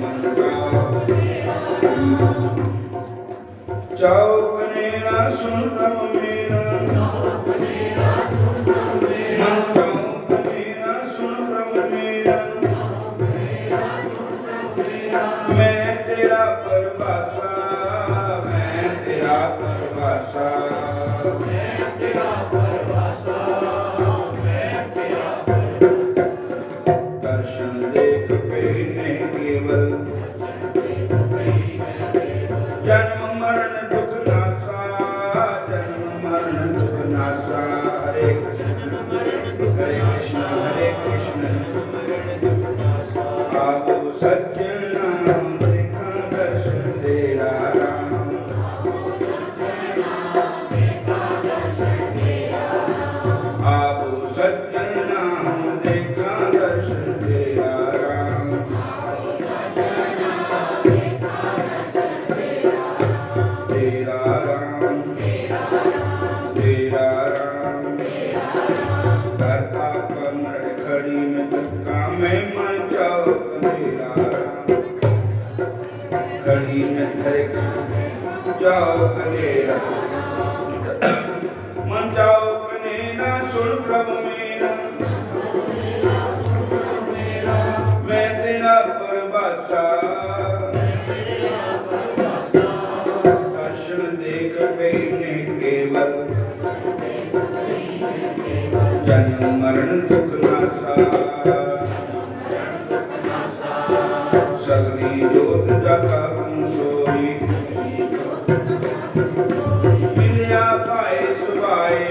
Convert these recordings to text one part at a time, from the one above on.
मन जाओ कनेरा सुन प्रभ मेरा, जाओ कनेरा सुन प्रभ मेरा, मैं तेरा परवासा, मैं तेरा परवासा, मैं तेरा परवासा, मैं तेरा परवासा। दर्शन देख पैने केवल, जन्म मरण दुख नासा, जन्म मरण दुख नासा। हरे कृष्ण हरे कृष्ण हरे कृष्ण आपो सज्जनाम देखा दर्शन तेरा राम, आपो सज्जनाम देखा दर्शन तेरा राम, तेरा राम तेरा राम। करता कमर खड़ी में धक्का में मन जाओ कनेरा राम, खड़ी में धक्का जाओ कनेरा, मन जाओ कनेरा सुन प्रभु मेरा, मैं तेरा परवासा, दर्शन देख पैने केवल, जन्म मरण दुख नासा। सगली जोत जगा सोई, मिलिया पाए सुभाए,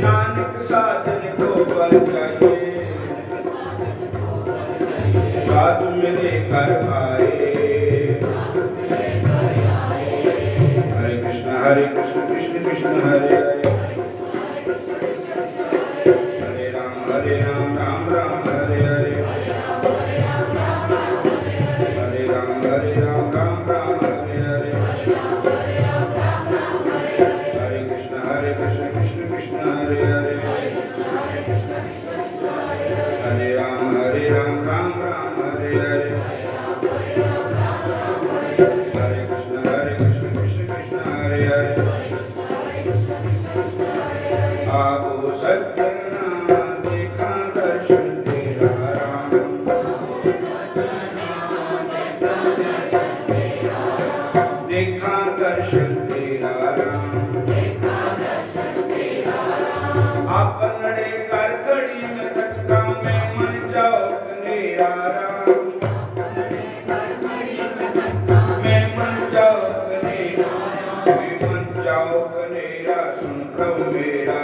नानक साधन को बल जाइए, साधु मिले कर आए। हरे कृष्ण कृष्ण कृष्ण हरे हरे, हरे राम राम राम हरे हरे, हरे राम राम राम हरे हरे, हरे कृष्ण कृष्ण कृष्ण हरे हरे, हरे राम राम राम हरे हरे, हरे कृष्ण कृष्ण कृष्ण हरे हरे। आपो सज्जना देखा दर्शन तेरा राम, देखा दर्शन तेरा राम, आपनड़े कर खड़ी में धक्का में मन जाओ कनेरा राम, मैं मन जाओ कनेरा, मैं मन जाओ कनेरा सुन प्रभु मेरा,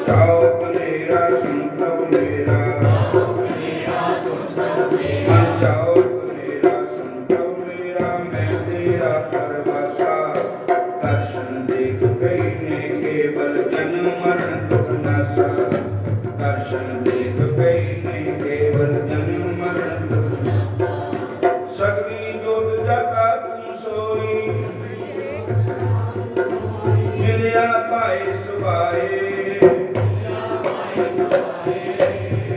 जाओ कनेरा सुन प्रभु मेरा, मन जाओ कनेरा सुन प्रभु मेरा, मैं तेरा परवासा। दर्शन देख पैने केवल, जन्म मरण दुख नासा। दर्शन देख पैने केवल, जन्म मरण दुख नासा। सगली जोत जगा तुम सोई, मिलिया पाए सुभाए,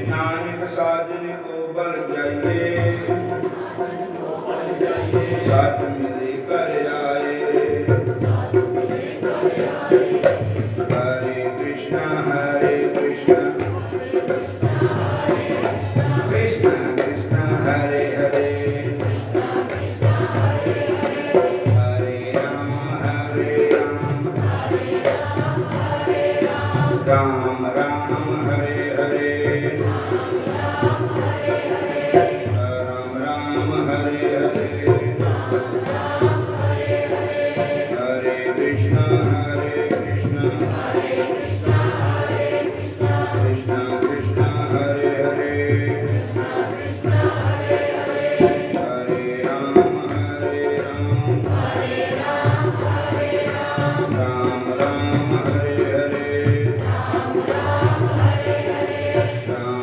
नानक साधन को बल जाइए, साथ मिले कर आए। हरे कृष्ण कृष्ण कृष्ण हरे हरे, हरे राम राम राम हरे हरे, राम राम हरे हरे, हरे कृष्ण कृष्ण कृष्ण हरे हरे, हरे राम राम राम हरे हरे, राम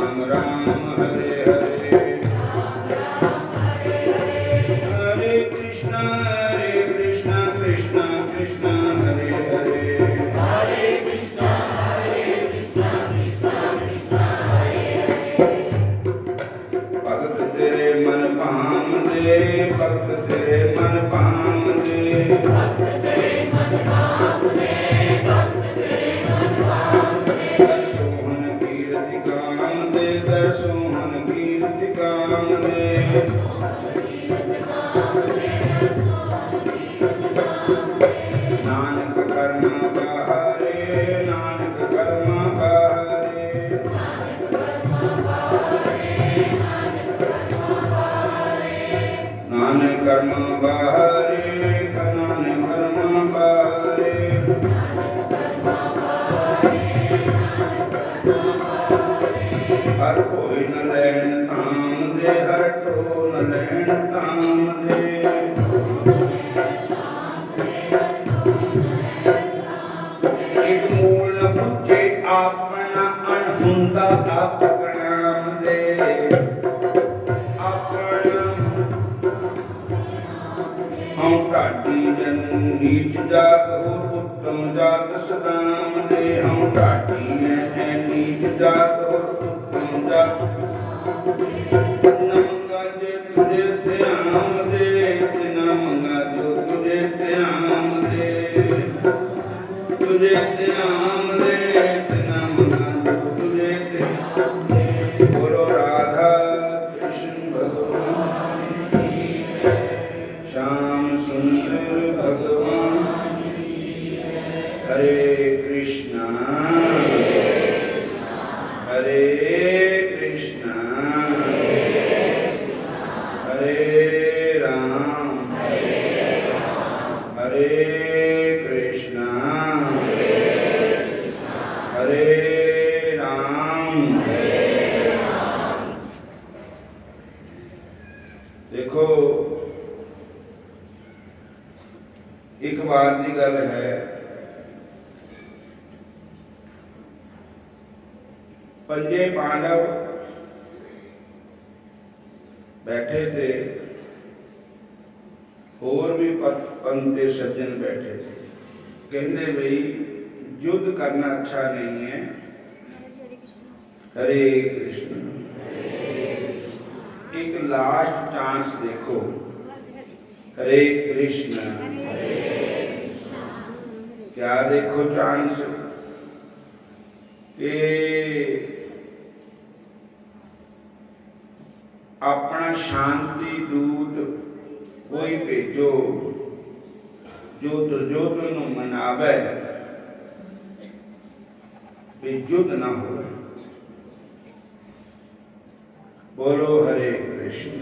कर्म बाहरे नानक कर्म बाहरे हर कोई न लैन ताम दे हर तो न लैन ताम दे एक मूल न पूछे अपना अनहुंदा अपना दे अपना हम ढाडी जन नीच जात हो उत्तम जात सदाम दे हम ढाडी है नीच जात हो उत्तम जात नमंगा जे तुझे ध्यान दे नमंगा जो तुझे ध्यान दे तुझे ध्यान दे नमंगा जो तुझे ध्यान दे बोलो राधा कृष्ण भगवान की जय श्याम सुंदर भगवान हरे कृष्णा हरे कृष्णा हरे राम हरे कृष्णा हरे राम। देखो एक बार की गल है पंजे पांडव बैठे थे और भी पंते सज्जन बैठे थे कहते भाई युद्ध करना अच्छा नहीं है हरे कृष्ण एक लास्ट चांस देखो हरे कृष्ण क्या देखो चांस कि अपना शांति दूत कोई भेजो जो दुर्योधन मनावे युद्ध ना हो। बोलो हरे कृष्ण।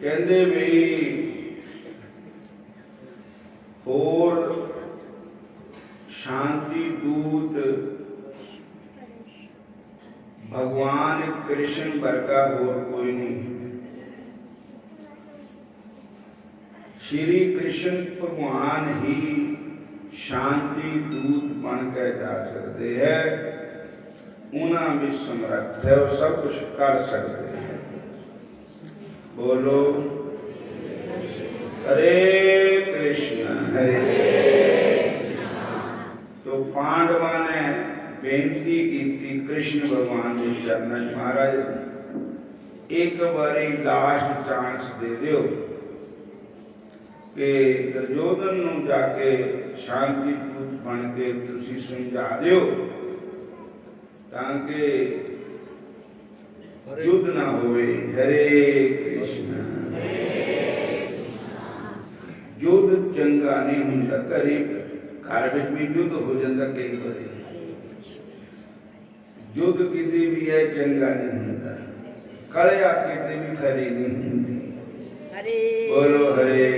कहते भी और शांति दूत भगवान कृष्ण वर्गा और कोई नहीं। श्री कृष्ण भगवान ही शांति दूत बन के जा सकते हैं उन्हें भी समर्थ है और सब कुछ कर सकते हैं। बोलो हरे कृष्ण हरे। तो पांडवा ने बेनती की कृष्ण भगवान के चरणों में महाराज एक बारी लास्ट चांस दे दो कि दुर्योधन नूं जाके शांति दूत बन के तुसी समझा दो ताकि युद्ध ना होवे। हरे कृष्ण। युद्ध चंगा नहीं होंदा घरे घर विच भी युद्ध हो जाता कई बार युद्ध किसी भी है चंगा नहीं होंदा कलिया किसी भी खरी नहीं होंदी। बोलो हरे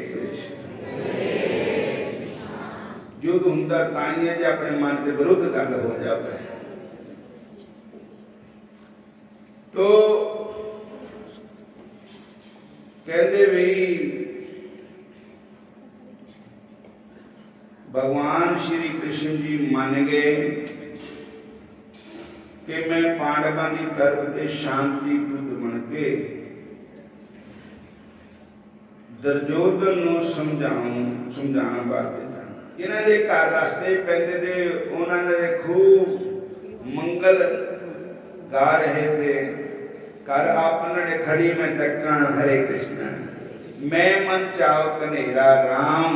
कृष्ण। युद्ध होंदा ताई है जे अपने मन के विरुद्ध गल हो जाए। तो कहते भी भगवान श्री कृष्ण जी मान गए कि मैं पांडवों की तरफ से शांति दूत बन के दुर्योधन नूं समझाने वास्ते इन्हां दे घर रास्ते पैंदे थे उन्होंने खूब मंगल गा रहे थे कर आपने खड़ी में तकन हरे कृष्ण मैं मन चाहो कन्हेरा राम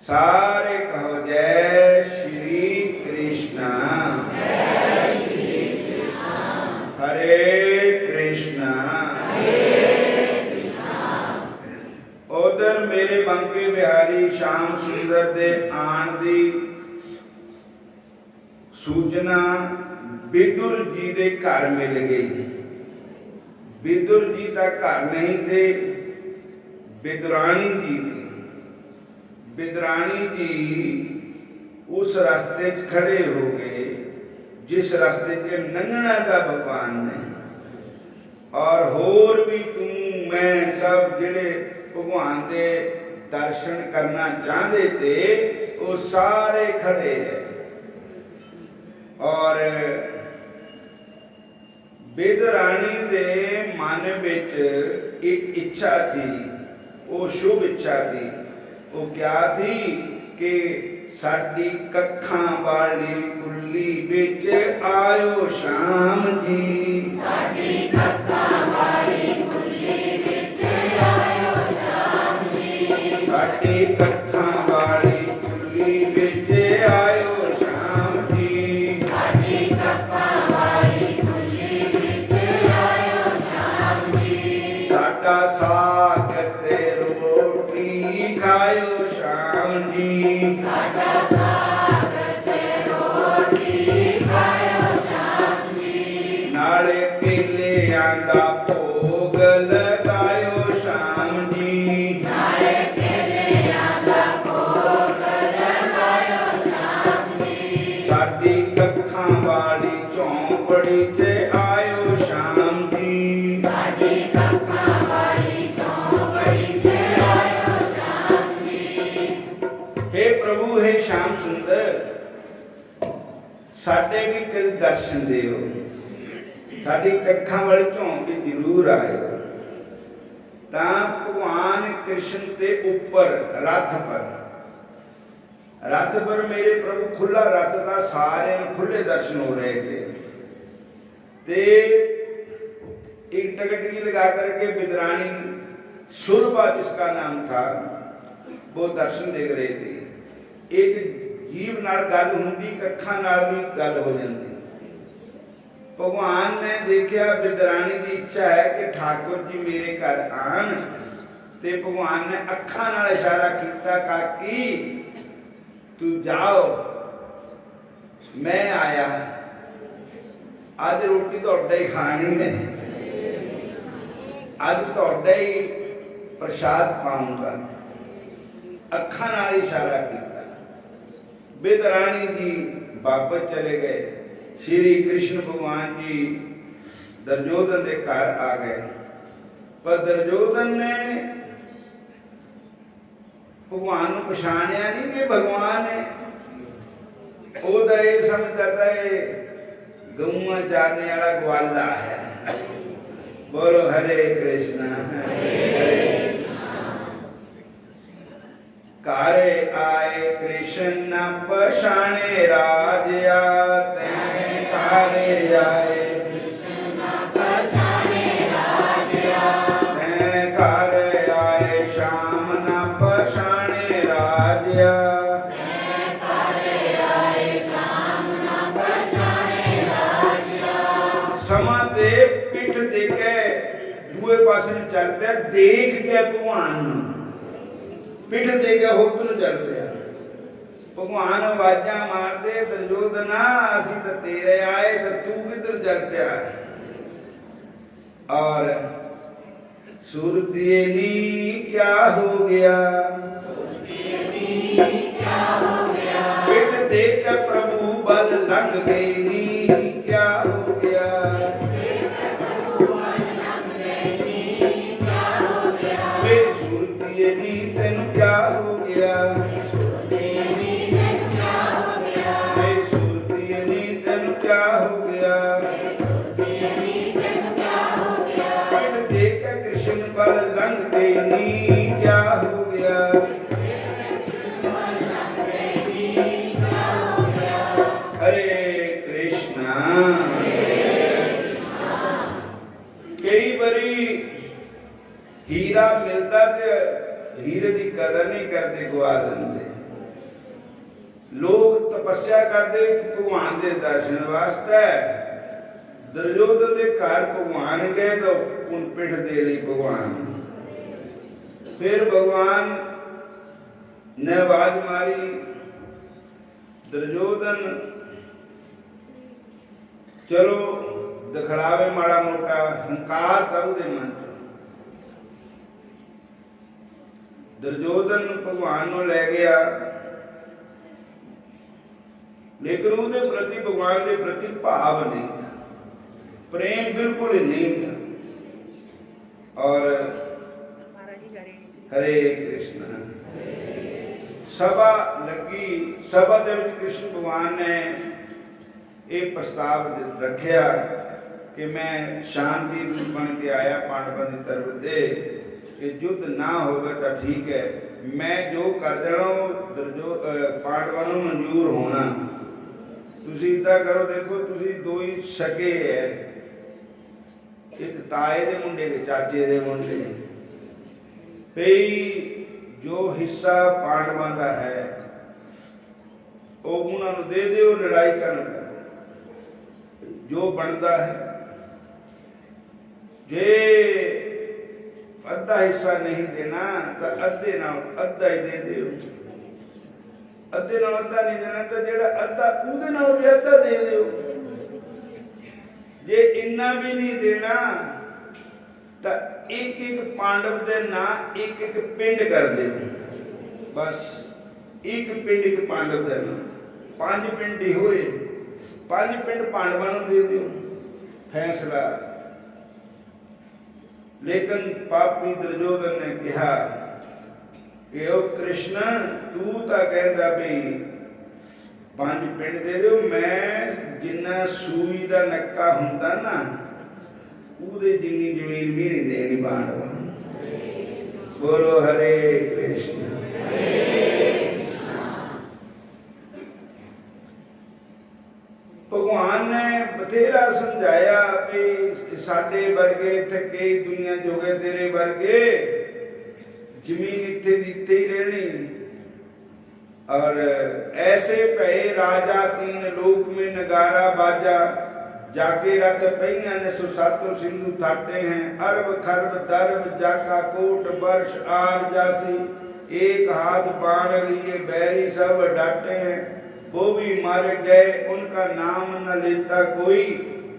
सारे कहो जय श्री कृष्ण हरे कृष्ण। उधर मेरे बंके बिहारी श्याम सुंदर दे आन दी सूचना विदुर जी दे घर मिल गई। विदुर जी का घर नहीं थे, विदुरानी जी थे। विदुरानी जी उस रास्ते खड़े हो गए जिस रास्ते से लंघना था भगवान ने। और होर भी तू मैं सब जिहड़े भगवान के दर्शन करना चाहते थे वो सारे खड़े हैं। और विदुरानी दे मन विच एक इच्छा थी, वो शुभ इच्छा थी। वो क्या थी कि साडी कखां वाली कुल्ली विच आयो शाम जी, साडी कखां वाली कुल्ली विच आयो शाम जी, साडी कखां वाली कुल्ली विच आयो शाम जी, साडी कखां वाली कुल्ली विच आयो शाम जी, साडा साग ते रोटी खायो शाम जी, साडा साग ते रोटी खायो शाम जी, नाले केलियां दा भोग लगायो शाम जी, नाले केलियां दा भोग लगायो शाम जी, साडी कखां वाली झोंपड़ी ते आयो शाम जी, साडी कखां वाली झोंपड़ी ते आयो शाम जी। हे प्रभु, हे श्याम सुंदर, साडे भी कल दर्शन दियो, साडी कखां वाली झोंपड़ी जरूर आयो। तां भगवान कृष्ण के उपर रथ पर मेरे प्रभु खुला रथ था, सारे खुले दर्शन हो रहे थे। ते एक टकटकी लगा करके विदुरानी सुरभा जिसका नाम था वो दर्शन देख रहे थे। एक जीव नाल गल हुंदी, कखां नाल भी गल हो जाती। भगवान ने देखा विदुरानी की इच्छा है कि ठाकुर जी मेरे घर आन, ते भगवान ने अखां नाल इशारा किया, काकी तू जाओ, मैं आया, आज रोटी तुहाडा ही खानी है, आज तुहाडा ही प्रसाद पाऊंगा। अखां नाल इशारा किया। विदुरानी जी वापस चले गए। श्री कृष्ण भगवान जी दुर्योधन के घर आ गए, पर दुर्योधन ने भगवान को पछाणिया नहीं कि भगवान है। ओदा ये समझता है गऊआ चारने वाला ग्वाला है। बोलो हरे कृष्णा हरे कारे आए कृष्ण न पछाणे राजया, तैं कारे आए कृष्ण न पछाणे राजया, तैं कारे आए श्याम न पछाणे राजया, तैं कारे आए श्याम न पछाणे राजया। समा ते पिठ दे के दूए पासे ਨੂੰ ਚੱਲ ਪਿਆ, देख के भगवान ਨੂੰ पिठ दे के होठ ਨੂੰ ਚੱਲ ਪਿਆ। भगवान आवाजा मारते, दुर्योधना असी तो तेरे आए तो तू किधर चल पिया। और सुरदेनी क्या हो गया, पिठ दे के प्रभु बल लंघ गई नी, क्या हो गया, सुरदेनी तेन क्या हो गया, क्या हो गया, पिठ देख के कृष्ण पर लंघ गई नी, क्या हो गया, हरे कृष्णा। कई बारी हीरा मिलता ते हीरे की कदर नहीं करते, गवा देंगे। लोग तपस्या करते भगवान के दर्शन वास्ते। दुर्योधन के घर भगवान गए तो उन पिठ दे ली भगवान। फिर भगवान ने आवाज मारी, दुर्योधन चलो ਦਿਖਲਾਵੇ ਮਾੜਾ ਮੋਟਾ ਹੰਕਾਰ ਤਾਂ ਉਹਦੇ ਮਨ ਚ। ਦੁਰਯੋਧਨ ਭਗਵਾਨ ਨੂੰ ਲੈ ਗਿਆ, ਲੇਕਿਨ ਉਹਦੇ ਪ੍ਰਤੀ ਭਗਵਾਨ ਦੇ ਪ੍ਰਤੀ ਭਾਵ ਨਹੀਂ था, प्रेम बिल्कुल ही नहीं था। और हरे कृष्ण सभा लगी, सभा दे विच कृष्ण भगवान ने ये प्रस्ताव रखिया कि मैं शांति दूत बन के आया पांडवों की तरफ से, कि युद्ध ना होगा तो ठीक है, मैं जो कर देना पांडवों को मंजूर होना। तुसी इदा करो, देखो तुसी दो ही सगे है, एक ताए दे मुंडे के चाचे दे मुंडे, भई जो हिस्सा पांडवों का है वो उन्होंने दे दो, लड़ाई करना जो बनता है। जे अद्धा हिस्सा नहीं देना तो अद्धे नाल अद्धा ही दे दो, अद्धे नाल अद्धा नहीं देना तो जेड़ा अद्धा उहदे नाल भी अद्धा दे दो। जे इन्ना भी नहीं देना तो एक एक पांडव दे ना एक एक पिंड कर दे, बस एक पिंड एक पांडव दे ना, 5 पिंड ही होए, 5 पिंड पांडवों को दे दो, फैसला। लेकिन पापी दुर्योधन ने कहा कि ओ कृष्ण तू तो कहता भी 5 पिंड दे दो, मैं जिन्ना सूई का नक्का हुंदा ना उहदे जिन्नी जमीन भी नहीं देनी पांडव। बोलो हरे कृष्ण। भगवान ने बथेरा समझाया कि साडे वर्गे इत्थे कई दुनिया जोगे तेरे वर्गे जमीन इत्थे दी इत्थे ही रहनी, और ऐसे भय राजा 3 लोक में नगारा बाजा, जाके रथ पहिया ने सुसातो सिंधु थाटे हैं, अरब खरब दरब जाका कोट वर्ष आर जासी, एक हाथ बाण लिए बैरी सब डाटे हैं, वो भी मारे गए उनका नाम न लेता कोई,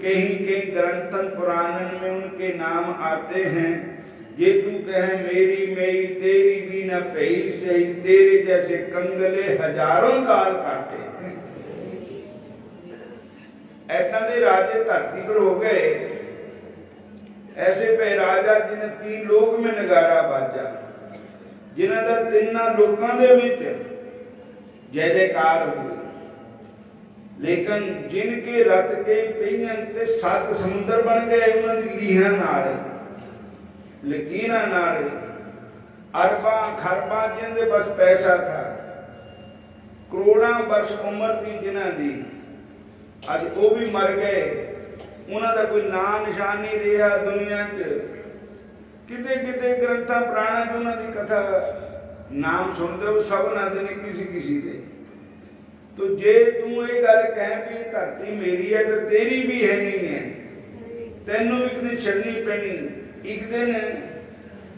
कहीं कहीं ग्रंथन पुराणन में उनके नाम आते हैं। ये तू कहे मेरी मेरी तेरी भी न पही सही, तेरे जैसे कंगले हजारों काल काटे। ऐसा दे राजे धरती पर हो गए, ऐसे पे राजा जिन्हें 3 लोक में नगारा बाजा, जिन्हें तो 3 लोकां दे विच जय जयकार हुई, लेकिन जिनके रथ के पहियन ते 7 समुद्र बन गए, उन्होंने लीहां नाल लकीरां नाल, अरबा खरबा जिन्हें बस पैसा था, करोड़ां वर्ष उम्र थी जिन्हां दी, अज वो भी मर गए, उन्होंने कोई नाम निशान नहीं रहा दुनिया च। किते किते ग्रंथां पुराणां च उन्होंने कथा नाम सुनते हो, सब ना देने किसी किसी दे। तो जे तू ये गल कह भी धरती मेरी है तो तेरी भी है नहीं है, तेनों भी एक दिन छड़नी पैनी, एक दिन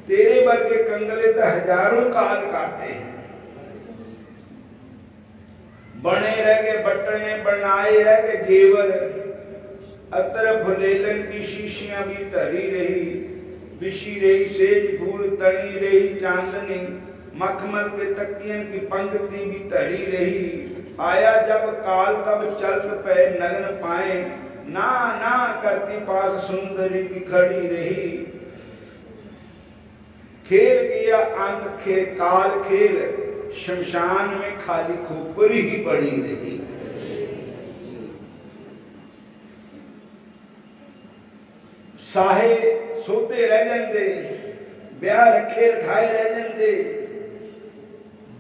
तेरे वर्गे कंगले तो हजारों काल काटे हैं। बने रह गए बटने, बनाए रह गए जेवर, अतर फुलेलन की शीशियां भी धरी रही, बिशी रही सेज फूल तनी रही चांदनी, मखमल के तकियन की पंक्ति भी धरी रही, आया जब काल तब चलत पे नगन पाए, ना ना करती पास सुंदरी भी खड़ी रही, खेल गया अंत खेल काल खेल, शमशान में खाली खोपड़ी ही पड़ी रही। साहे सोते रह जाते, ब्याह रखे रखाए रह जाते,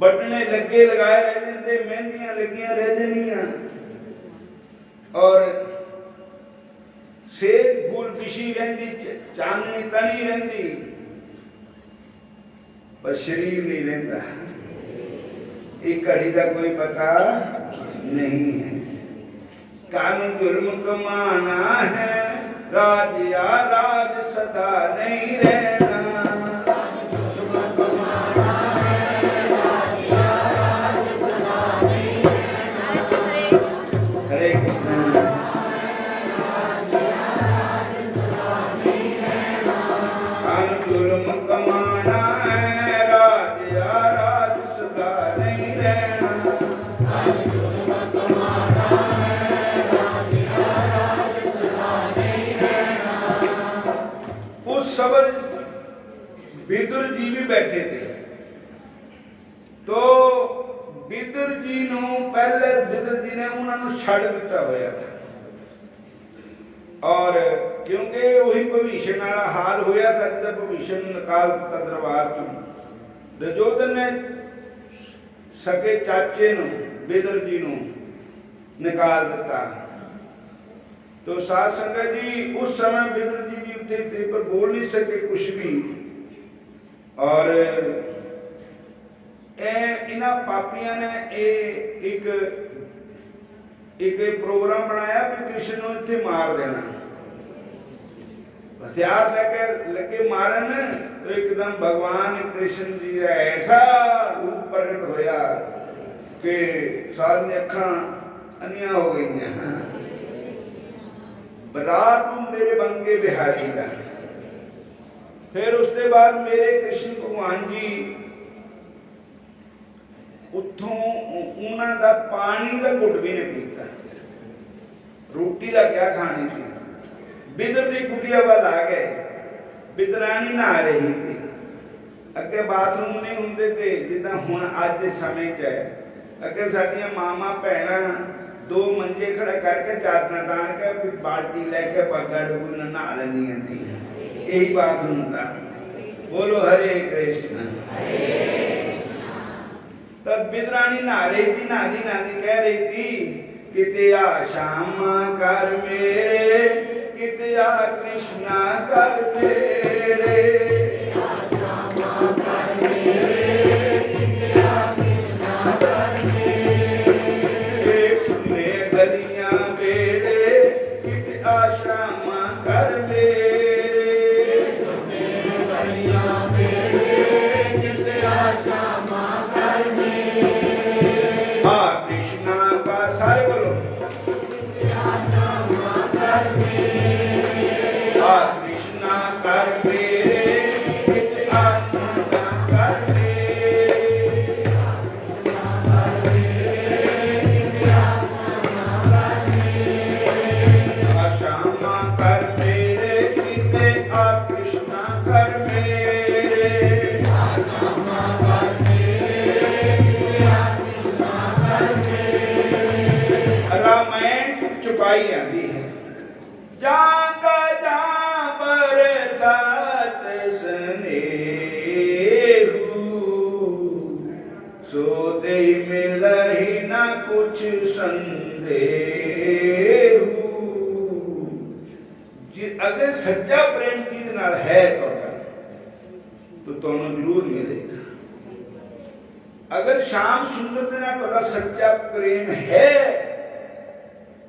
बटने लगे लगाए रह जाते, मेहंदियां लगियां रह जानियां, और सेज फूल बिशी रहती, चांदनी तनी रहती, पर शरीर नहीं रहता। एक घड़ी का कोई पता नहीं है। कानून जुर्म कमाना है, राज या राज सदा नहीं रहना। हरे कृष्ण। बिदुर जी भी बैठे थे। तो बिदुर जी नूं पहले बिदुर जी ने उन्होंने छड़ दिता होया था, और क्योंकि वही भविष्य वाला हाल होया था जब भविष्य निकाल दिता दरबार चों। दुर्योधन ने सके चाचे नूं बिदुर जी नूं निकाल दिता। तो साध संगत जी उस समय बिदुर जी भी उठे थे पर बोल नहीं सके कुछ भी। और इन्हां पापियां ने एक प्रोग्राम बनाया भी कृष्ण को इत्थे मार देना। हथियार लेकर लगे मारन, तो एकदम भगवान कृष्ण जी का ऐसा रूप प्रकट होया कि सारी अखां अन्नियां हो गई। बरात मेरे बंगे बिहारी का। फिर उसके बाद मेरे कृष्ण भगवान जी उतों उन्होंने दा पानी का घुट भी नहीं पीता, रोटी का क्या खानी थी। बिदुर की कुटिया वाल आ गए, बिदरानी नहा रही थी। अगे बाथरूम नहीं होंगे थे जिदा हुण अज के समय च है। अगे साडियां मामा भैणां दो मंजे खड़ा करके चादर तान के बाल्टी लैके पग्गा डुबू नहा लैंदियां थी। यही बाथरूम था। बोलो हरे कृष्ण। तब बिदरानी नहा रही थी, नहाती नहाती कह रही थी किते आ श्यामा कर मेरे, किते आ कृष्णा कर मेरे। सुने गलियां बेड़े किते आ श्यामा कर मेरे। सुने गलियां बेड़े किते आ श्यामा कर मेरे। हाँ कृष्णा का सारे बोलो कृष्णा कर मेरे, कृष्णा कर मेरे। श्यामा कर मेरे, किते आ कृष्णा कर मेरे। श्यामा कर मेरे, किते आ कृष्णा कर मेरे। रामायण चुपाई आती है। जागा जा बरसात स्नेहु, सो दे मिलहि न कुछ संदेहु। अगर सच्चा प्रेम किसी नाल है तो तुहानूं जरूर मिलेगा। अगर श्याम सुंदर दे नाल तुहाडा सच्चा प्रेम है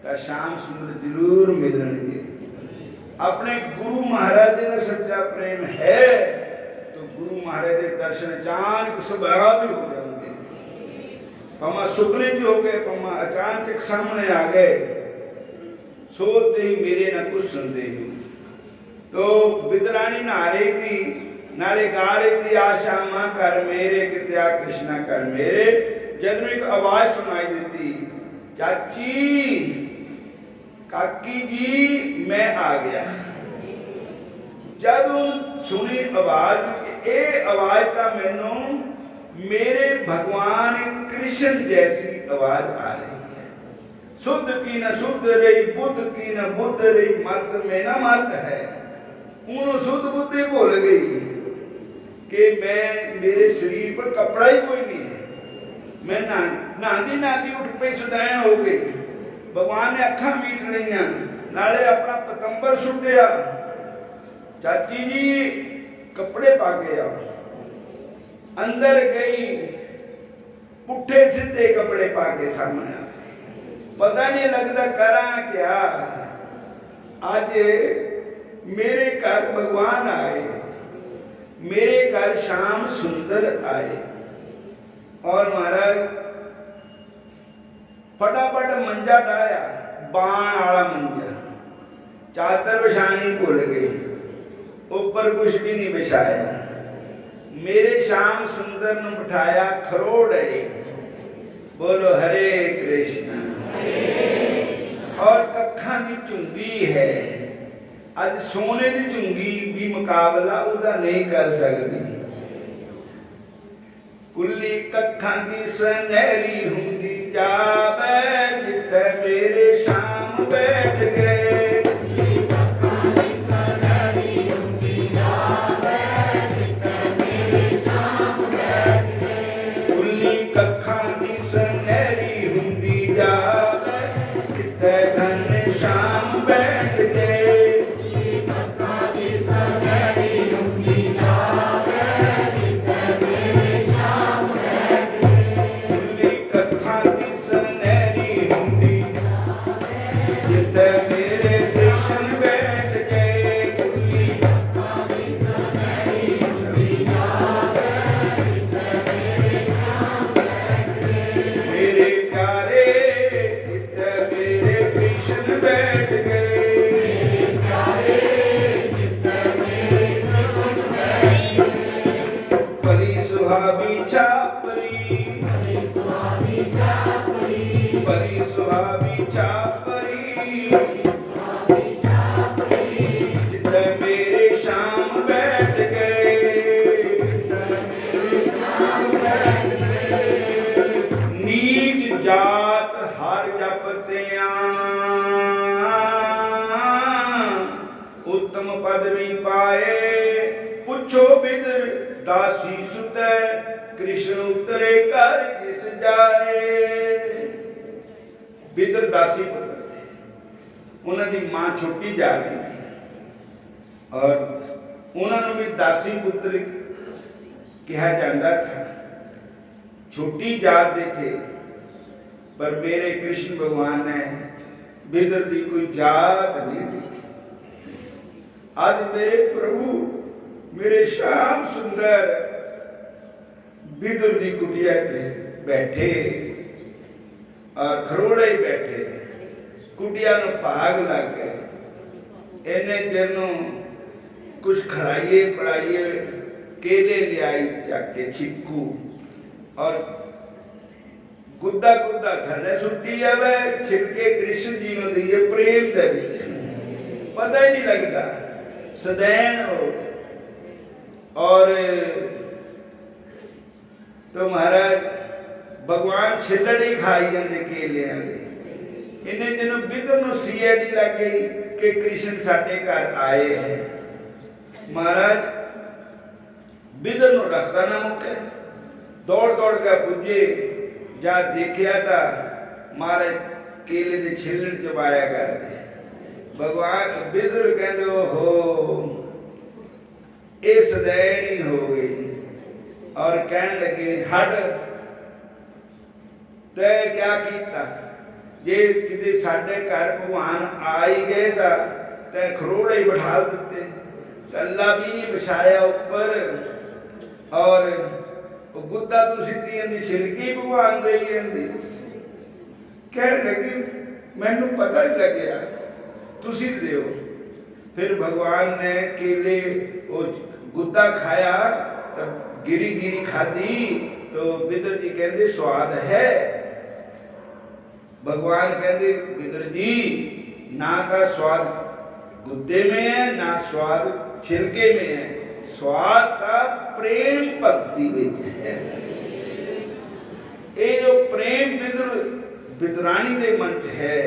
तो श्याम सुंदर जरूर मिलणगे। अपने गुरु महाराज का सच्चा प्रेम है तो गुरु महाराज के दर्शन अचानक सुभाव भी हो जाएंगे। पमा सुपने भी हो गए, पमा अचानक सामने आ गए, सोते ही मेरे न कुछ संदेह। तो बिदरानी नहा रही थी, नाले गा रही थी आ श्यामा कर मेरे, किते आ कृष्णा कर मेरे। जब एक आवाज सुनाई देती, चाची काकी जी मैं आ गया। जब सुनी आवाज, ये आवाज तो मैनू मेरे भगवान कृष्ण जैसी आवाज आ रही है। शुद्ध की न शुद्ध रही, बुद्ध की न बुद्ध रही, मत में न मत है। उन्होंने शुद्ध बुद्धि भूल गई कि मैं, मेरे शरीर पर कपड़ा ही कोई नहीं है। मैं नहाती नहाती उठ पे सुदैन हो गई। भगवान ने अखा मीट लिया, नाले अपना पतंबर सुटिया। चाची जी कपड़े पा के आओ। अंदर गई, पुट्ठे सीधे कपड़े पा के सामने आ। पता नहीं लगता करा क्या। आज मेरे घर भगवान आए, मेरे घर श्याम सुंदर आए। और महाराज फटाफट मंजा डाया, बाण वाला मंजा, चादर बिछानी भूल गई, ऊपर कुछ भी नहीं बिछाया। मेरे श्याम सुंदर ने बिठाया खरोड़ है। बोलो हरे कृष्ण। और कखा की झुंगी है। अज सोने की झुंगी भी मुकाबला उदा नहीं कर सकती। कुल्ली कखां दी सनहरी हुंदी जावे जिथे मेरे शाम बैठ गए। कुल्ली कखां दी सनहरी हुंदी जावे जिथे मेरे शाम बैठ गए। कुल्ली कखां दी सनहरी हुंदी जावे जिथे घन शाम बैठ गए। कुल्ली कखां दी सनहरी हुंदी जावे दासी सुते कृष्ण उतरे घर किस जाए। बिदर दासी पुत्र थे, उन्होंने मां छोटी जा रही थी और उन्होंने भी दासी पुत्र कहा जाता था। छोटी जात दे थे पर मेरे कृष्ण भगवान ने बिदर की कोई जात नहीं देखी। आज मेरे प्रभु मेरे श्याम सुंदर बिदुर की कुटिया के बैठे और खरोड़े ही बैठे, कुटिया नु भाग लग गए। इन्ने जनो कुछ खड़ाइए पढ़ाइए केले लियाई जाके छिक्कू और गुद्दा गुद्दा थले सुट्टी जावे, छिलके कृष्ण जी ने दिए प्रेम दे पता ही नहीं लगता सदैन हो। और तो महाराज भगवान छिलड़ ही खाई जाते केलियां दे। इन्हें जिन्हों बिदर नूं सीआईडी लग गई कि कृष्ण साडे घर आए हैं। महाराज बिदर नूं रास्ता ना मुके, दौड़ दौड़ के पुजे जा देखिया था महाराज केले दे छिलड़ चबाया करते। भगवान बिदर कहते हो ये सदैनी हो गई और कहने लगे हट तै क्या किया, जे किते साडे घर भगवान आ ही गए था तै खरोड़े ही बिठा दिते, अल्लाह भी नहीं बिछाया ऊपर और गुद्दा तो सीधी आंदी छिलकी भगवान दे ही आंदी। कहने लगे मैनू पता नहीं लग्या तुसी दिओ। फिर भगवान ने केले गुद्दा खाया तो गिरी गिरी खाधी तो बिदर जी कहते स्वाद है। भगवान कहते बिदर जी ना का स्वाद गुद्दे में है ना स्वाद छिलके में है, स्वाद का प्रेम भक्ति में है। ये जो प्रेम बिदर बिदरानी दे मन च है,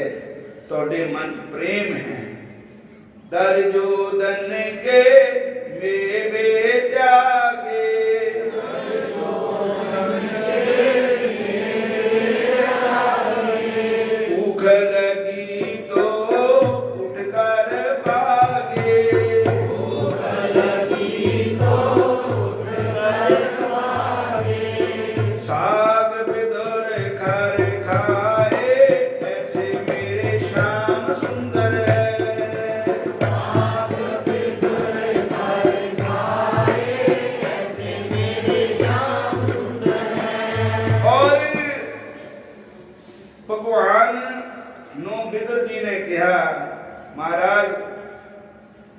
तोड़े मन प्रेम है। दर्जोदन के मेवे त्यागे भूख लगी तो उठ कर भागे, भूख लगी तो उठ कर भागे। साग बिदुर खर खाए ऐसे मेरे श्याम सुंदर है। भगवान नो बिदर जी ने कहा महाराज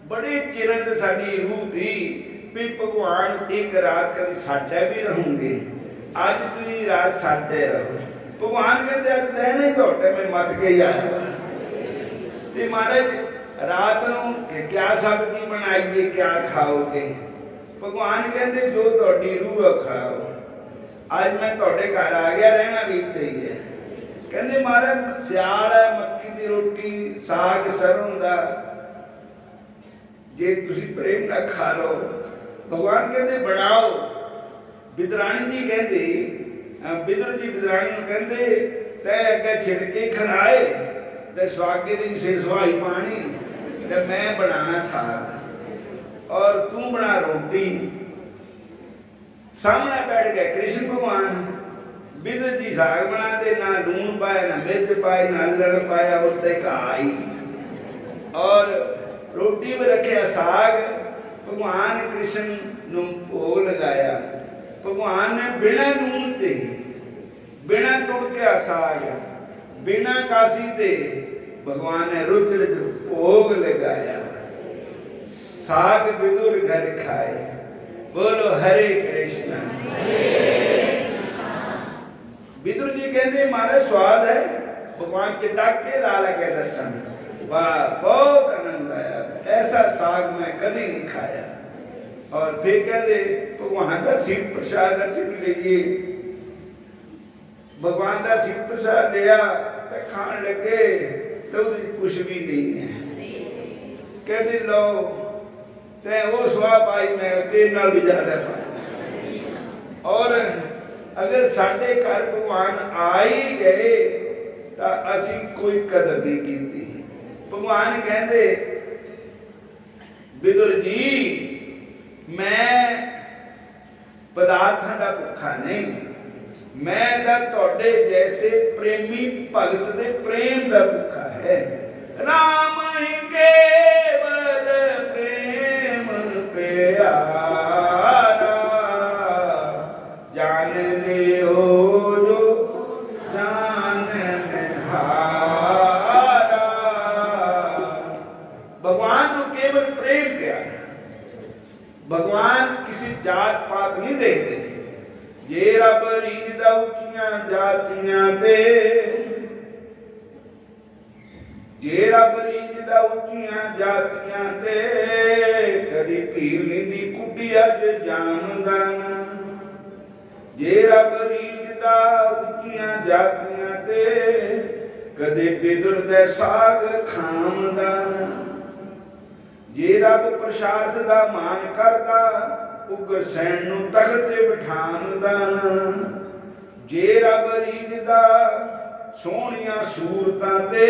बड़े चिरंद साडी रूह थी भी भगवान एक रात कभी साडे भी रहूंगे, अज तुम रात साडे रहो। भगवान कहते अज रहना ही तोड़े मैं मत के आया। महाराज रात नूं क्या सब्जी बनाइए क्या खाओगे? भगवान कहते जो तुहाडी रूह खाओ। ਅੱਜ ਮੈਂ ਤੁਹਾਡੇ ਘਰ ਆ ਗਿਆ, ਰਹਿਣਾ ਵੀ ਇੱਥੇ ਹੀ ਹੈ। ਕਹਿੰਦੇ ਮਹਾਰਾਜ ਸਿਆਲ ਹੈ, ਮੱਕੀ ਦੀ ਰੋਟੀ, ਸਾਗ ਸਰੋਂ ਦਾ, ਜੇ ਤੁਸੀਂ ਪ੍ਰੇਮ ਨਾਲ ਖਾ ਲਓ। ਭਗਵਾਨ ਕਹਿੰਦੇ ਬਣਾਓ। ਬਿਦਰਾਣੀ ਜੀ ਕਹਿੰਦੇ, ਬਿਦਰ ਜੀ ਬਿਦਰਾਣੀ ਨੂੰ ਕਹਿੰਦੇ ਤੈ ਅੱਗੇ ਛਿੜਕੇ ਖੜਾਏ ਤੇ ਸਵਾਗੇ ਦੀ ਵਿਸ਼ੇਸ਼ ਸਵਾਈ ਪਾਣੀ, ਤੇ ਮੈਂ ਬਣਾਣਾ ਸਾਗ ਔਰ ਤੂੰ ਬਣਾ ਰੋਟੀ। ਸਾਹਮਣੇ बैठ गए कृष्ण भगवान। बिदर जी साग बना दे, ना लून पाए, ना मिर्च पाए, ना लड़ पाया, उत्ते घाई और रोटी भी रखे साग। भगवान कृष्ण नूं भोग लगाया। भगवान ने बिना लून ते, बिना तुड़किया साग, बिना कासी ते भगवान ने रुच रुच भोग लगाया। साग बिदुर घर खाए। बोलो हरे कृष्णा। बिदुर जी कहते मारे स्वाद है। भगवान चटाके ला लगे दर्शन, वाह बहुत आनंद आया, ऐसा साग मैं कभी नहीं खाया। और फिर कहते भगवान का सीख प्रसाद दर्शन लीजिए। भगवान का सीख प्रसाद लिया तो खान लगे तो कुछ भी नहीं है। कहते लो ते वो स्वाद पाई, मैं तेरे नाल भी ज्यादा पाई। और अगर साडे घर भगवान आ ही गए तो असी कोई कदर नहीं की। भगवान कहते बिदुर जी मैं पदार्थों का भुखा नहीं, मैं तो तुहाडे जैसे प्रेमी भगत दे प्रेम का भुखा है। राम ही केवल प्रेम प्यारा, जान ले हो जो जान में हारा। भगवान को केवल प्रेम प्यारा। भगवान किसी जात पात नहीं देखते। जे रब रीझदा उच्चियां जातियां ते, जे रब रीझदा उच्चियां जातियां ते, कदी पीली दी कुटी अज जानदा ना। जे रब रीझदा उच्चियां जातियां ते, कदे बिदुर दे साग खामदा ना। जे रब प्रसाद दा मान करदा, उग्र सैन नूं तख्त ते बिठांदा ना। जे रब रीझदा सोहणियां सूरतां ते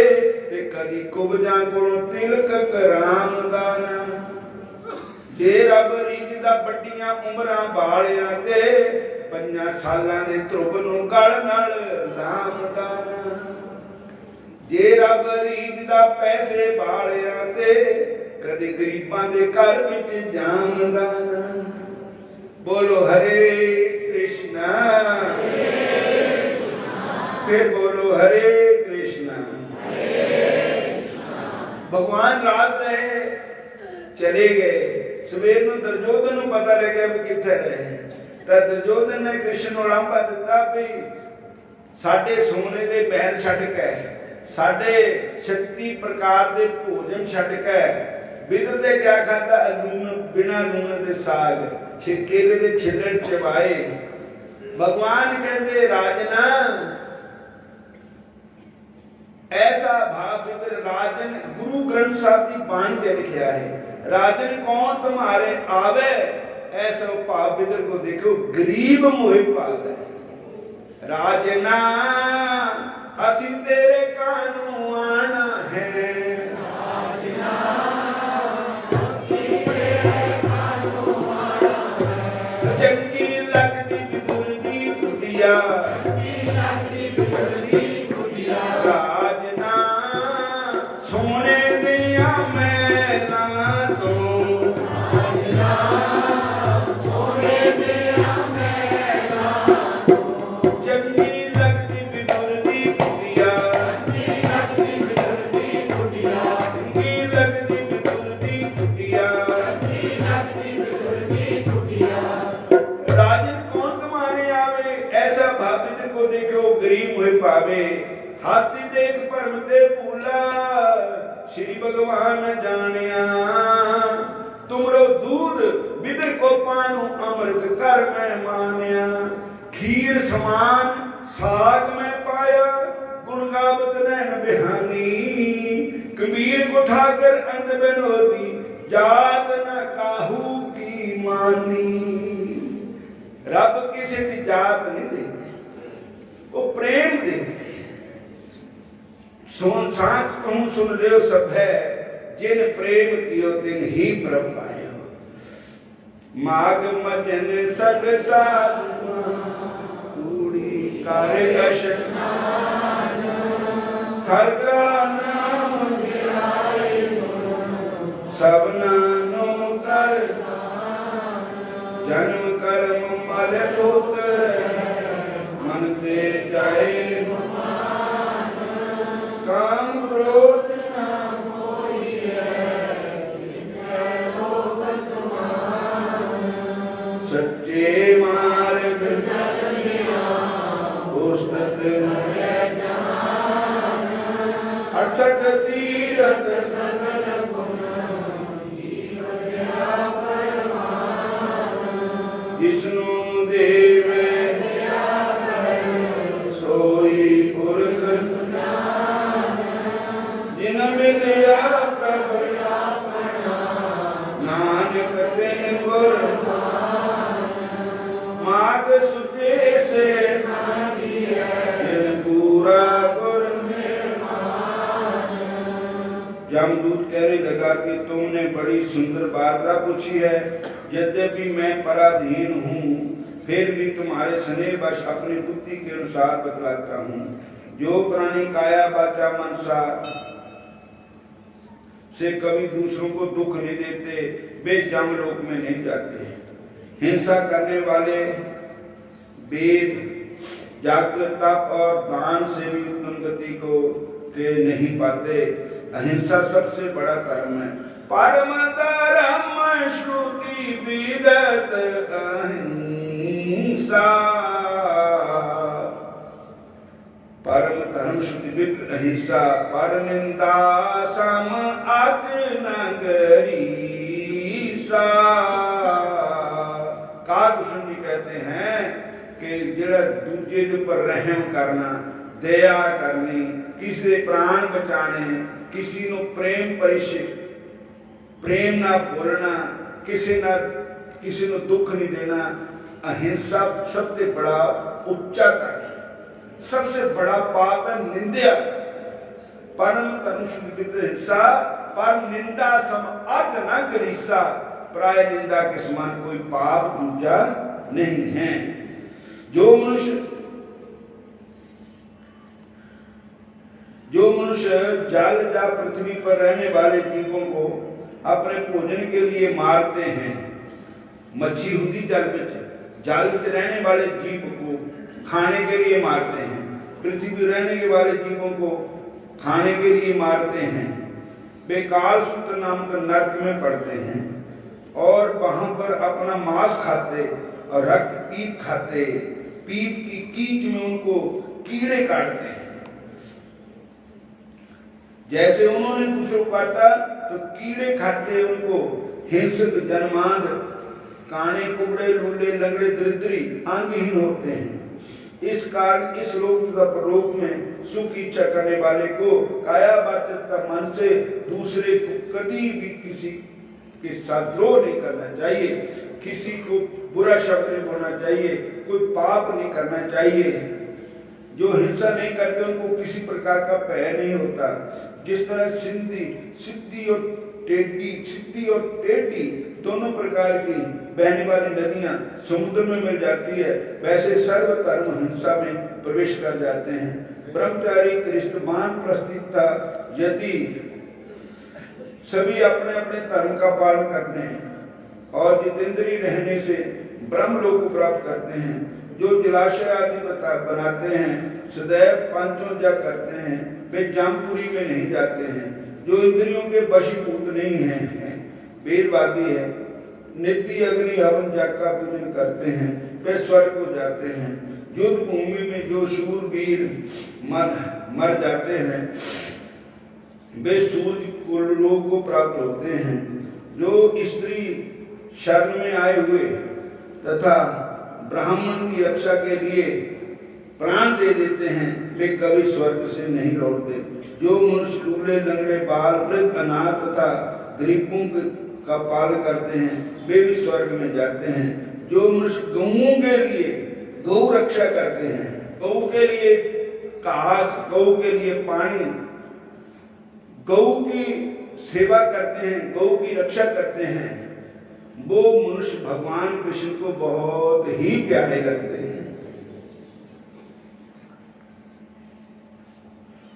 कदी कुबजां कोलों तिलक करामदा ना। जे रब रीझदा वड्डियां उमरां वालियां ते 5 सालां दे ध्रुव नूं गल नाल लामदा ना। जे रब रीझदा पैसे वालियां ते कदी गरीबां दे घर विच जामदा ना। बोलो हरे कृष्णा, फिर बोलो हरे कृष्णा। भगवान रात रहे, चले गए। सवेर नूं दुर्योधन नूं पता लग्या भी कित्थे रहे, तो दुर्योधन ने कृष्ण नूं लांभा दिता भी साडे सोने दे महल छड्ड के, साडे 36 प्रकार दे भोजन छड्ड के बिदुर दे क्या खाता, लूण बिना लूण दे साग, केले दे छिलड़ चबाए। भगवान कहते राजना ऐसा भाव फिक्र। राजन गुरु ग्रंथ साहब की बाणी के लिखा है, राजन कौन तुम्हारे आवे, ऐसा भाव बिदर को देखो गरीब मोहि पावे। राजना असी तेरे कानू आना है, राजना असी तेरे कानू आना है। चंगी लगती बिदुर दी कुटिया, चंगी लगती बिदुर दी कुटिया। राजना सोने दिया मैला तो, राजना सोने दिया मैला तो। चंगी लगती बिदुर दी कुटिया, चंगी लगती बिदुर दी कुटिया। चंगी लगती बिदुर दी कुटिया, चंगी लगती बिदुर दी कुटिया। राजन कौन तुम्हारे आवे, ऐसा भावित को देखो गरीब हुए पावे। हाथी देख भरम ते भूला, श्री भगवान जानिया। तुमरो दूध बिदर को पानू अमृत कर मैं मानिया। खीर समान साग में पाया, गुण गावत नैन बिहानी। कबीर को ठाकर अंध बनोती, जात न काहू की मानी। रब किसी की जात नहीं देखते, वो प्रेम देखते। सुन सांच कहूं सुन लियो सब है, जिन प्रेम कियो तिन ही प्रभ पायो। माग मजन सद साधु तूड़ी कर स्नान, हर का नाम गिराए सब नानो कर। जन्म कर्म मल उतर, मन से जाए काम क्रोध न कोई है, लोक समान। सच्चे मार्ग चलिया पुस्तक ज्ञान, 68 तीरथ सगल गुण जीव दया परमान। जिष्णु देव दया कर, सोई पुरख मिलिया प्रभ अपना, नानक तिन कुर्बान। माग सुचे से नागी है, पूरा गुर निर्माण। जमदूत कहने लगा कि तुमने बड़ी सुंदर वार्ता पूछी है। यद्यपि मैं पराधीन हूँ, फिर भी तुम्हारे स्नेह वश अपनी बुद्धि के अनुसार बतलाता हूँ। जो प्राणी काया वाचा मनसा से कभी दूसरों को दुख नहीं देते, वे जमलोक में नहीं जाते। हिंसा करने वाले वेद, जप, तप और दान से भी उत्तम गति को नहीं पाते। अहिंसा सबसे बड़ा धर्म है। परम धर्म श्रुति विदत अहिंसा, परम धर्म श्रुतिविद अहिंसा। पर निंदा सम अग नगरी सा। कागभूषण जी कहते हैं कि जिहड़ा दूजे दे पर रहम करना, दया करनी, किसी दे प्राण बचाने, किसी नु प्रेम परिशय, प्रेम ना बोलना, किसी नु दुख नहीं देना, अहिंसा सबसे बड़ा उच्चा धर्म। सबसे बड़ा पाप है निंदा। परम धर्म शुद्ध हिंसा, पर निंदा सम अग न करीसा। प्राय निंदा के समान कोई पाप ऊंचा नहीं है। जो मनुष्य जल या पृथ्वी पर रहने वाले जीवों को अपने भोजन के लिए मारते हैं। मच्छी होती जल में रहने वाले जीव को खाने के लिए मारते हैं, पृथ्वी पर रहने के वाले जीवों को खाने के लिए मारते हैं। वे काल सूत्र नाम का नरक में पड़ते हैं और वहां पर अपना मांस खाते और रक्त पीप खाते। पीप की कीच में उनको कीड़े काटते हैं। जैसे उन्होंने दूसरों को काटा तो कीड़े खाते उनको हिंसक, जन्मांध, काने, कुबड़े, लूले, लंगड़े, दरिद्री, अंगहीन होते हैं। इस कारण इस लोक तथा परलोक में सुख की इच्छा करने वाले को काया वाचा मन से दूसरे को कभी भी किसी के साथ द्रोह नहीं करना चाहिए, किसी को बुरा शब्द नहीं बोलना चाहिए, कोई पाप नहीं करना चाहिए। जो हिंसा नहीं करते उनको किसी प्रकार का भय नहीं होता। जिस तरह सिद्धि और टेढ़ी दोनों प्रकार की बहने वाली नदियां समुद्र में मिल जाती है, वैसे सर्व धर्म हिंसा में प्रवेश कर जाते हैं। ब्रह्मचारी कृष्णवान प्रस्थित था। यदि सभी अपने अपने धर्म का पालन करते हैं और जितेंद्रीय रहने से ब्रह्म लोक को प्राप्त करते हैं, जो जलाशय आदि बनाते हैं, सदैव पंचों जग करते हैं, वे जामपुरी में नहीं जाते हैं। जो इंद्रियों के वशीभूत नहीं हैं, वेदवादी है, नित्य अग्नि हवन जग का पूजन करते हैं, वे स्वर्ग को जाते हैं। युद्ध भूमि में जो शूरवीर मर जाते हैं, वे सूर्य लोक को प्राप्त होते हैं। जो स्त्री शरण में आए हुए तथा ब्राह्मण की रक्षा के लिए प्राण दे देते हैं, वे कभी स्वर्ग से नहीं लौटते। जो मनुष्य लूले लंगड़े बाल वृद्ध अनाथ तथा गरीबों का पालन करते हैं वे भी स्वर्ग में जाते हैं। जो मनुष्य गौओं के लिए गौ रक्षा करते हैं, गौ के लिए घास, गौ के लिए पानी, गौ की सेवा करते हैं, गौ की रक्षा करते हैं, वो मनुष्य भगवान कृष्ण को बहुत ही प्यारे लगते हैं।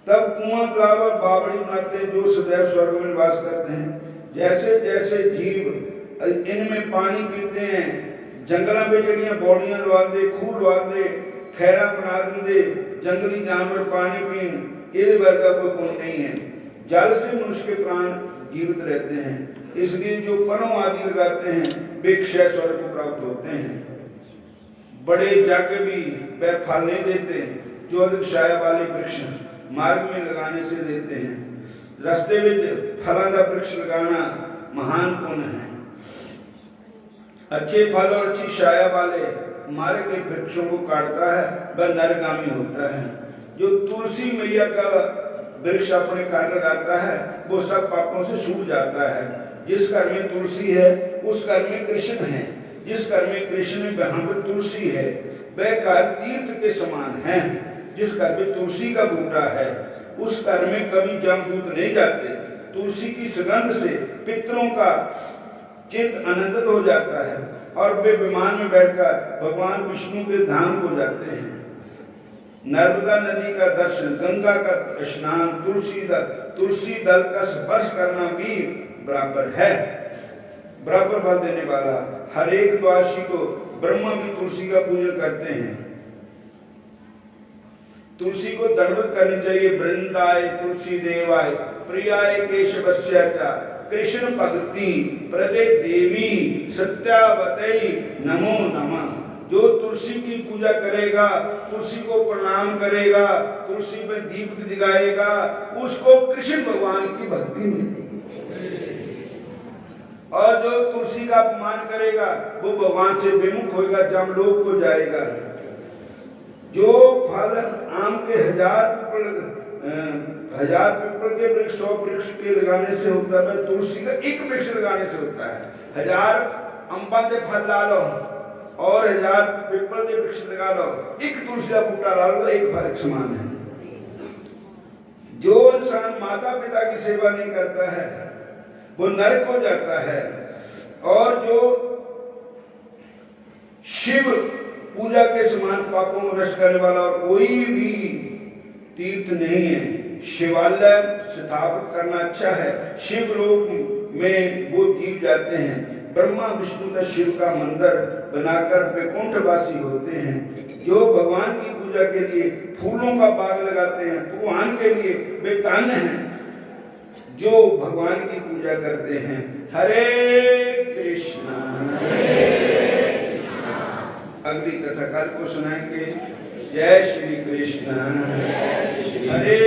तब कुआं तालाब और बावड़ी बनाते जो सदैव स्वर्ग में निवास करते हैं। जैसे जैसे जीव इनमें पानी पीते हैं, जंगलों में जड़ियां बॉडियां लवाते, खूह लवाते, खैरा बना देंगे, जंगली जानवर पानी पीन, ये वर्ग का कोई गुण नहीं है। जल से मनुष्य के प्राण जीवित रहते हैं, इसलिए जो परों आदि लगाते हैं वे क्षय स्वर्ग को प्राप्त होते हैं। बड़े यज्ञ भी वे फल नहीं देते जो अधिक छाया वाले वृक्ष मार्ग में लगाने से देते हैं। रास्ते में फलों का वृक्ष लगाना महान पुण्य है। अच्छे फल और अच्छी छाया वाले मार्ग के वृक्षों को काटता है वह नरगामी होता है। जो तुलसी मैया का वृक्ष अपने घर लगाता है वो सब पापों से छूट जाता है। जिस घर में तुलसी है उस घर में कृष्ण है, जिस घर में कृष्ण है वहां पर तुलसी है। वह घर तीर्थ के समान है। जिस घर में तुलसी का बूटा है उस घर में कभी जमदूत नहीं जाते। तुलसी की सुगंध से पितरों का चित्त आनंदित हो जाता है और वे विमान में बैठकर भगवान विष्णु के धाम हो जाते हैं। नर्मदा नदी का दर्शन, गंगा का स्नान, तुलसी दल का स्पर्श करना भी बराबर है, बराबर फल देने वाला। हर एक द्वादशी को ब्रह्मा भी तुलसी का पूजन करते हैं। तुलसी को दंडवत करनी चाहिए। वृंदाय तुलसी देवाय प्रियाय केशवस्य कृष्ण भक्ति प्रदे देवी सत्यावतै नमो नमः। जो तुलसी की पूजा करेगा, तुलसी को प्रणाम करेगा, तुलसी पे दीप जगाएगा, उसको कृष्ण भगवान की भक्ति मिलेगी। और जो तुलसी का अपमान करेगा वो भगवान से विमुख होगा, जमलोक को जाएगा। जो फल आम के 1000 पीपल के वृक्ष 100 वृक्ष के लगाने से होता है, तुलसी का एक वृक्ष लगाने से होता है। 1000 अम्बा के फल ला लो और 1000 पीपल के वृक्ष लगा लो, एक तुलसी का बूटा ला लो, एक फल समान है। जो इंसान माता पिता की सेवा नहीं करता है वो नरक हो जाता है। और जो शिव पूजा के समान पापों को नष्ट करने वाला और कोई भी तीर्थ नहीं है। शिवालय स्थापित करना अच्छा है। शिव लोक में वो जीव जाते हैं। ब्रह्मा विष्णु का शिव का मंदिर बनाकर वैकुंठवासी होते हैं। जो भगवान की पूजा के लिए फूलों का बाग लगाते हैं, भगवान के लिए वे धन्य हैं जो भगवान की पूजा करते हैं। हरे कृष्णा। अगली कथा कल को सुनाएंगे। जय श्री कृष्ण। हरे